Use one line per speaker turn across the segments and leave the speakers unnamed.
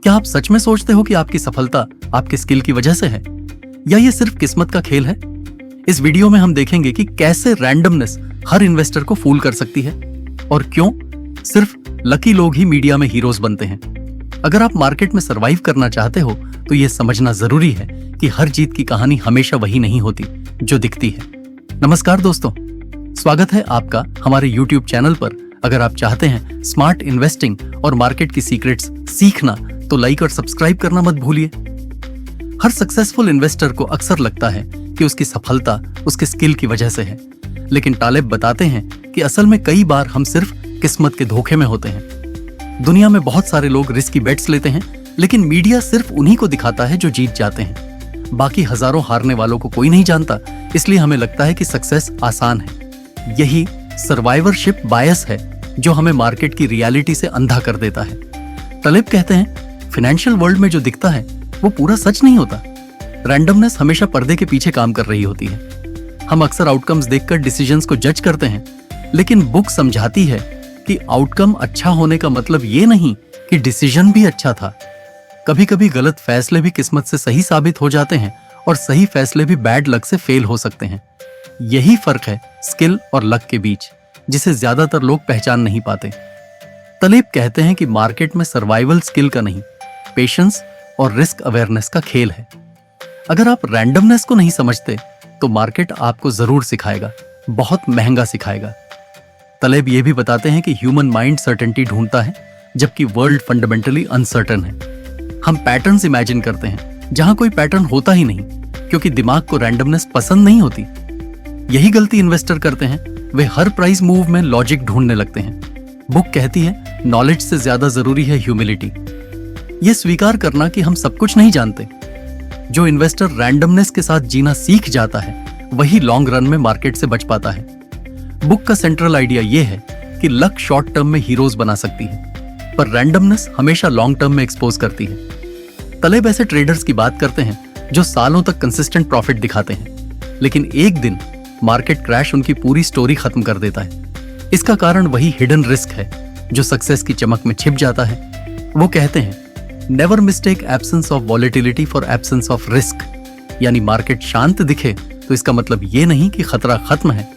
क्या आप सच में सोचते हो कि आपकी सफलता आपके स्किल की वजह से है, या ये सिर्फ किस्मत का खेल है? इस वीडियो में हम देखेंगे कि कैसे रैंडमनेस हर इन्वेस्टर को फूल कर सकती है और क्यों सिर्फ लकी लोग ही मीडिया में हीरोज बनते हैं। अगर आप मार्केट में सरवाइव करना चाहते हो तो यह समझना जरूरी है कि हर जीत की कहानी हमेशा वही नहीं होती जो दिखती है। नमस्कार दोस्तों, स्वागत है आपका हमारे YouTube चैनल पर। अगर आप चाहते हैं स्मार्ट इन्वेस्टिंग और मार्केट की सीक्रेट्स सीखना तो लाइक और सब्सक्राइब करना मत भूलिए। हर सक्सेसफुल इन्वेस्टर को अक्सर लगता है कि उसकी सफलता उसके स्किल की वजह से है, लेकिन तालिब बताते हैं कि असल में कई बार हम सिर्फ किस्मत के धोखे में होते हैं। दुनिया में बहुत सारे लोग रिस्की बेट्स लेते हैं, लेकिन मीडिया सिर्फ उन्हीं को दिखाता है जो जीत जाते हैं। बाकी हजारों हारने वालों को कोई नहीं जानता, इसलिए हमें लगता है कि सक्सेस आसान है। यही सर्वाइवरशिप बायस है जो हमें मार्केट की रियलिटी से अंधा कर देता है। तालिब कहते हैं फाइनेंशियल वर्ल्ड में जो दिखता है वो पूरा सच नहीं होता। रैंडमनेस हमेशा पर्दे के पीछे काम कर रही होती है। हम अक्सर आउटकम्स देखकर डिसीजंस को जज करते हैं, लेकिन बुक समझाती है कि आउटकम अच्छा होने का मतलब ये नहीं कि डिसीजन भी अच्छा था। कभी कभी गलत फैसले भी किस्मत से सही साबित हो जाते हैं और सही फैसले भी बैड लक से फेल हो सकते हैं। यही फर्क है स्किल और लक के बीच, जिसे ज्यादातर लोग पहचान नहीं पाते। तालिब कहते हैं कि मार्केट में सर्वाइवल स्किल का नहीं, पेशेंस और रिस्क अवेयरनेस का खेल है। अगर आप रैंडमनेस को नहीं समझते तो मार्केट आपको जरूर सिखाएगा, बहुत महंगा सिखाएगा। तालिब ये भी बताते हैं कि ह्यूमन माइंड सर्टेनिटी ढूंढता है, जबकि वर्ल्ड फंडामेंटली अनसर्टन है। हम पैटर्न्स इमेजिन करते हैं जहां कोई पैटर्न होता ही नहीं, क्योंकि दिमाग को रैंडमनेस पसंद नहीं होती। यही गलती इन्वेस्टर करते हैं, वे हर प्राइस मूव में लॉजिक ढूंढने लगते हैं। बुक कहती है नॉलेज से ज्यादा जरूरी है ह्यूमिलिटी, यह स्वीकार करना कि हम सब कुछ नहीं जानते। जो इन्वेस्टर रैंडमनेस के साथ जीना सीख जाता है वही लॉन्ग रन में मार्केट से बच पाता है। बुक का सेंट्रल आइडिया यह है कि लक शॉर्ट टर्म में हीरोज बना सकती है, पर रैंडमनेस हमेशा लॉन्ग टर्म में एक्सपोज करती है। तालिब ऐसे ट्रेडर्स की बात करते हैं जो सालों तक कंसिस्टेंट प्रॉफिट दिखाते हैं, लेकिन एक दिन मार्केट क्रैश उनकी पूरी स्टोरी खत्म कर देता है। इसका कारण वही हिडन रिस्क है जो सक्सेस की चमक में छिप जाता है। वो कहते हैं never mistake absence of volatility for absence of risk, यानी मार्केट शांत दिखे तो इसका मतलब ये नहीं कि खतरा खत्म है।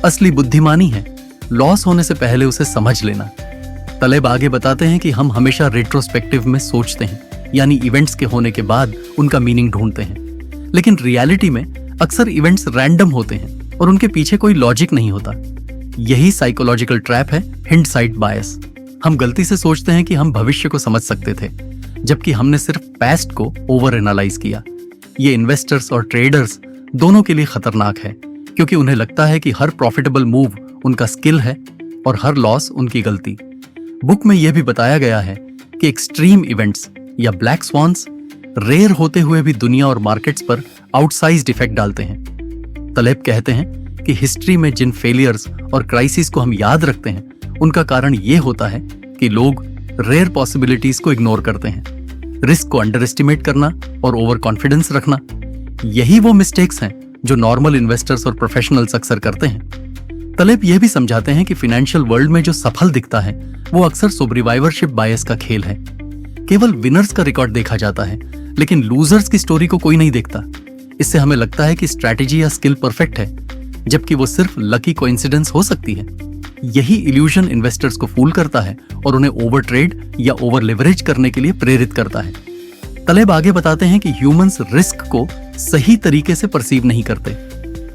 असली बुद्धिमानी है लॉस होने से पहले उसे समझ लेना। तालिब आगे बताते हैं कि हम हमेशा रेट्रोस्पेक्टिव में सोचते हैं, यानी इवेंट्स के होने के बाद उनका मीनिंग ढूंढते हैं, लेकिन रियलिटी में अक्सर इवेंट्स रैंडम होते हैं और उनके पीछे कोई लॉजिक नहीं होता। यही साइकोलॉजिकल ट्रैप है हिंडसाइट बायस। हम गलती से सोचते हैं कि हम भविष्य को समझ सकते थे, जबकि हमने सिर्फ पास्ट को ओवर एनालाइज किया। ये इन्वेस्टर्स और ट्रेडर्स दोनों के लिए खतरनाक है, क्योंकि उन्हें लगता है कि हर प्रॉफिटेबल मूव उनका स्किल है और हर लॉस उनकी गलती। बुक में यह भी बताया गया है कि एक्सट्रीम इवेंट्स या ब्लैक स्वॉन्स रेयर होते हुए भी दुनिया और मार्केट्स पर आउटसाइज्ड इफेक्ट डालते हैं। तालिब कहते हैं कि हिस्ट्री में जिन फेलियर्स और क्राइसिस को हम याद रखते हैं उनका कारण यह होता है कि लोग रेयर पॉसिबिलिटीज को इग्नोर करते हैं। रिस्क को अंडर एस्टिमेट करना और ओवर कॉन्फिडेंस रखना, यही वो मिस्टेक्स हैं जो नॉर्मल इन्वेस्टर्स और प्रोफेशनल्स अक्सर करते हैं। तालिब यह भी समझाते हैं कि फाइनेंशियल वर्ल्ड में जो सफल दिखता है वो अक्सर सर्वाइवरशिप बायस का खेल है। केवल विनर्स का रिकॉर्ड देखा जाता है, लेकिन लूजर्स की स्टोरी को कोई नहीं देखता। इससे हमें लगता है कि स्ट्रैटेजी या स्किल परफेक्ट है, जबकि वो सिर्फ लकी कोइंसिडेंस हो सकती है। यही इल्यूजन इन्वेस्टर्स को फूल करता है और उन्हें ओवर ट्रेड या ओवर लेवरेज करने के लिए प्रेरित करता है। तालिब आगे बताते हैं कि ह्यूमंस रिस्क को सही तरीके से परसीव नहीं करते।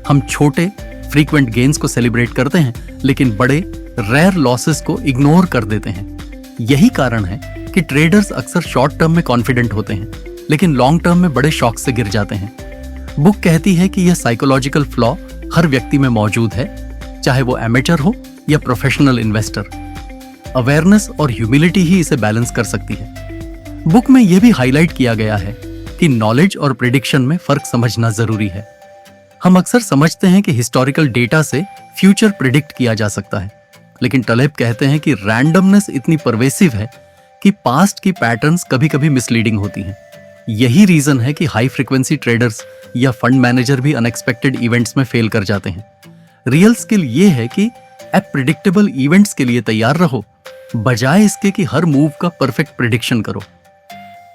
हम छोटे फ्रीक्वेंट गेन्स को सेलिब्रेट करते हैं, लेकिन बड़े रेयर लॉसेस को इग्नोर कर देते हैं। यही कारण है कि ट्रेडर्स अक्सर शॉर्ट टर्म में कॉन्फिडेंट होते हैं, लेकिन लॉन्ग टर्म में बड़े शॉक से गिर जाते हैं। बुक कहती है कि यह साइकोलॉजिकल फ्लॉ हर व्यक्ति में मौजूद है, चाहे वो एमेचर हो या प्रोफेशनल इन्वेस्टर। अवेयरनेस और ह्यूमिलिटी ही इसे बैलेंस कर सकती है। बुक में यह भी हाईलाइट किया गया है कि नॉलेज और प्रेडिक्शन में फर्क समझना जरूरी है। हम अक्सर समझते हैं कि हिस्टोरिकल डेटा से फ्यूचर प्रिडिक्ट किया जा सकता है, लेकिन तालिब कहते हैं कि रैंडमनेस इतनी परवेसिव है कि पास्ट की पैटर्न्स कभी-कभी मिसलीडिंग होती हैं। यही रीजन है कि हाई फ्रीक्वेंसी ट्रेडर्स या फंड मैनेजर भी अनएक्सपेक्टेड इवेंट्स में फेल कर जाते हैं। रियल स्किल ये है कि प्रेडिक्टेबल इवेंट्स के लिए तैयार रहो, बजाय इसके कि हर मूव का परफेक्ट प्रिडिक्शन करो।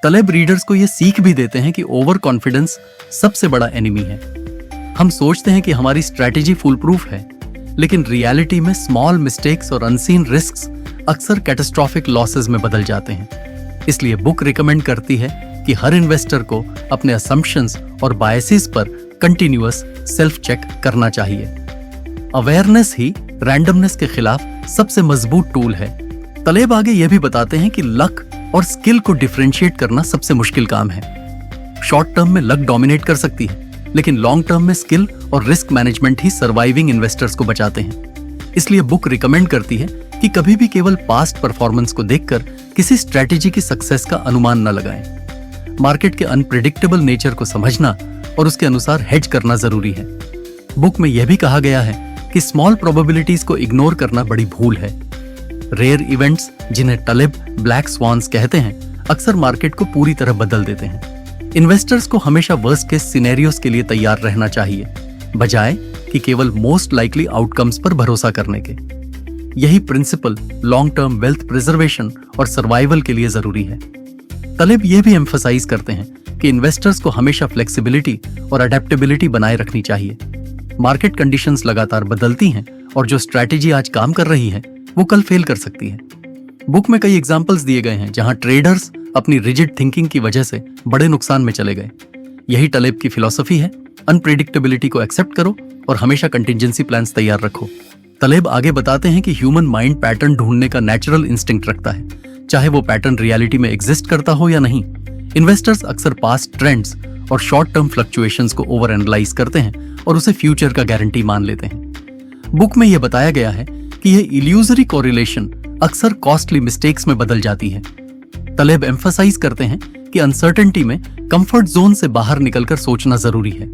तलेब रीडर्स को ये सीख भी देते हैं कि ओवर कॉन्फिडेंस सबसे बड़ा एनिमी है। हम सोचते हैं कि हमारी स्ट्रैटेजी फुल प्रूफ है, लेकिन रियलिटी में स्मॉल मिस्टेक्स और अनसीन रिस्क्स अक्सर कैटास्ट्रोफिक लॉसेस में बदल जाते हैं। इसलिए बुक रिकमेंड करती है कि हर इन्वेस्टर को अपने असम्पशंस और बायसेस पर कंटिन्यूअस सेल्फ चेक करना चाहिए। अवेयरनेस ही रैंडमनेस के खिलाफ सबसे मजबूत टूल है। तलेब आगे यह भी बताते हैं कि लक और स्किल को डिफरेंशिएट करना सबसे मुश्किल काम है। शॉर्ट टर्म में लक डोमिनेट कर सकती है, लेकिन लॉन्ग टर्म में स्किल और रिस्क मैनेजमेंट ही सर्वाइविंग इन्वेस्टर्स को बचाते हैं। इसलिए बुक रिकमेंड करती है कि कभी भी केवल पास्ट परफॉर्मेंस को देखकर किसी स्ट्रैटेजी की सक्सेस का अनुमान न लगाएं। मार्केट के अनप्रेडिक्टेबल नेचर को समझना और उसके अनुसार हेज करना जरूरी है। बुक में यह भी कहा गया है कि स्मॉल प्रोबेबिलिटीज को इग्नोर करना बड़ी भूल है। रेयर इवेंट्स, जिन्हें तलेब ब्लैक स्वान्स कहते हैं, अक्सर मार्केट को पूरी तरह बदल देते हैं। इन्वेस्टर्स को हमेशा वर्स्ट केस सिनेरियोस के लिए तैयार रहना चाहिए, बजाय कि केवल मोस्ट लाइकली आउटकम्स पर भरोसा करने के। यही principle long term wealth preservation और सर्वाइवल के लिए जरूरी है। तलेब यह भी एम्फसाइज करते हैं कि इन्वेस्टर्स को हमेशा फ्लेक्सिबिलिटी और अडेप्टेबिलिटी बनाए रखनी चाहिए। मार्केट कंडीशंस लगातार बदलती हैं और जो स्ट्रैटेजी आज काम कर रही है वो कल फेल कर सकती है। बुक में कई एग्जांपल्स दिए गए हैं जहां ट्रेडर्स अपनी रिजिड थिंकिंग की वजह से बड़े नुकसान में चले गए। यही तलेब की फिलॉसफी है, अनप्रेडिक्टेबिलिटी को एक्सेप्ट करो और हमेशा कंटिजेंसी प्लान्स तैयार रखो। तलेब आगे बताते हैं कि ह्यूमन माइंड पैटर्न ढूंढने का नेचुरल इंस्टिंक्ट रखता है, चाहे वो पैटर्न रियलिटी में एग्जिस्ट करता हो या नहीं। इन्वेस्टर्स अक्सर पास्ट ट्रेंड्स और शॉर्ट टर्म फ्लक्चुएशंस को ओवर एनालाइज करते हैं और उसे फ्यूचर का गारंटी मान लेते हैं। बुक में यह बताया गया है कि यह इल्यूजरी कोरिलेशन अक्सर कॉस्टली मिस्टेक्स में बदल जाती है। तलेब एम्फसाइज करते हैं कि अनसर्टेनिटी में कंफर्ट जोन से बाहर निकलकर सोचना जरूरी है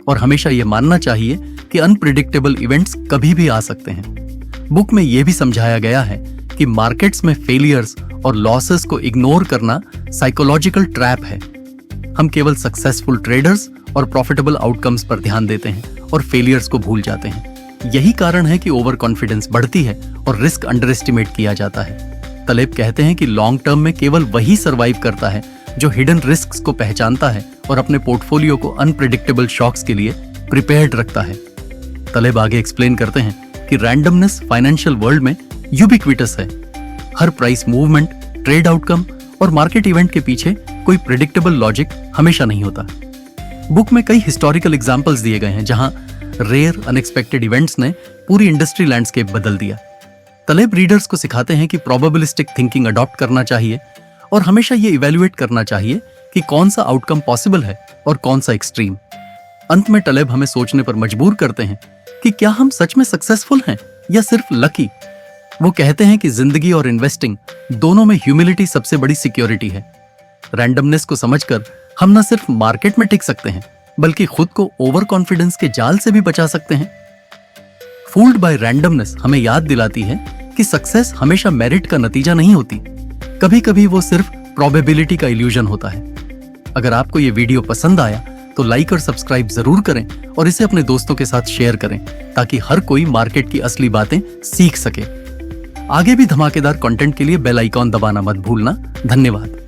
और हमेशा यह मानना चाहिए कि अनप्रेडिक्टेबल इवेंट्स कभी भी आ सकते हैं। बुक में यह भी समझाया गया है कि मार्केट्स में फेलियर्स और लॉसेस को इग्नोर करना साइकोलॉजिकल ट्रैप है। हम केवल सक्सेसफुल ट्रेडर्स और प्रॉफिटेबल आउटकम्स पर ध्यान देते हैं और फेलियर्स को भूल जाते हैं। यही कारण है कि ओवर कॉन्फिडेंस बढ़ती है और रिस्क अंडर एस्टिमेट किया जाता है। तलेब कहते हैं कि लॉन्ग टर्म में केवल वही सर्वाइव करता है जो हिडन रिस्क्स को पहचानता है और अपने पोर्टफोलियो को अनप्रेडिक्टेबल शॉक्स के लिए प्रिपेयर्ड रखता है। तलेब आगे एक्सप्लेन करते हैं कि रैंडमनेस फाइनेंशियल वर्ल्ड में यूबिक्विटस है। हर प्राइस मूवमेंट, ट्रेड आउटकम और मार्केट इवेंट के पीछे कोई प्रेडिक्टेबल लॉजिक हमेशा नहीं होता। बुक में कई हिस्टोरिकल एग्जांपल्स दिए गए हैं जहां रेयर अनएक्सपेक्टेड इवेंट्स ने पूरी इंडस्ट्री लैंडस्केप बदल दिया। तलेब रीडर्स को सिखाते हैं कि प्रोबेबिलिस्टिक थिंकिंग अडॉप्ट करना चाहिए और हमेशा ये इवैल्यूएट करना चाहिए कि कौन सा आउटकम पॉसिबल है और कौन सा एक्सट्रीम। अंत में तलेब हमें सोचने पर मजबूर करते हैं कि क्या हम सच में सक्सेसफुल हैं या सिर्फ लकी। वो कहते हैं कि जिंदगी और इन्वेस्टिंग दोनों में ह्यूमिलिटी सबसे बड़ी सिक्योरिटी है। रैंडमनेस को समझकर हम न सिर्फ मार्केट में टिक सकते हैं बल्कि खुद को ओवर कॉन्फिडेंस के जाल से भी बचा सकते हैं। फूल्ड बाय रैंडमनेस हमें याद दिलाती है कि सक्सेस हमेशा मेरिट का नतीजा नहीं होती, कभी कभी वो सिर्फ प्रोबेबिलिटी का इल्यूजन होता है। अगर आपको ये वीडियो पसंद आया तो लाइक और सब्सक्राइब जरूर करें और इसे अपने दोस्तों के साथ शेयर करें ताकि हर कोई मार्केट की असली बातें सीख सके। आगे भी धमाकेदार कंटेंट के लिए बेल आइकॉन दबाना मत भूलना। धन्यवाद।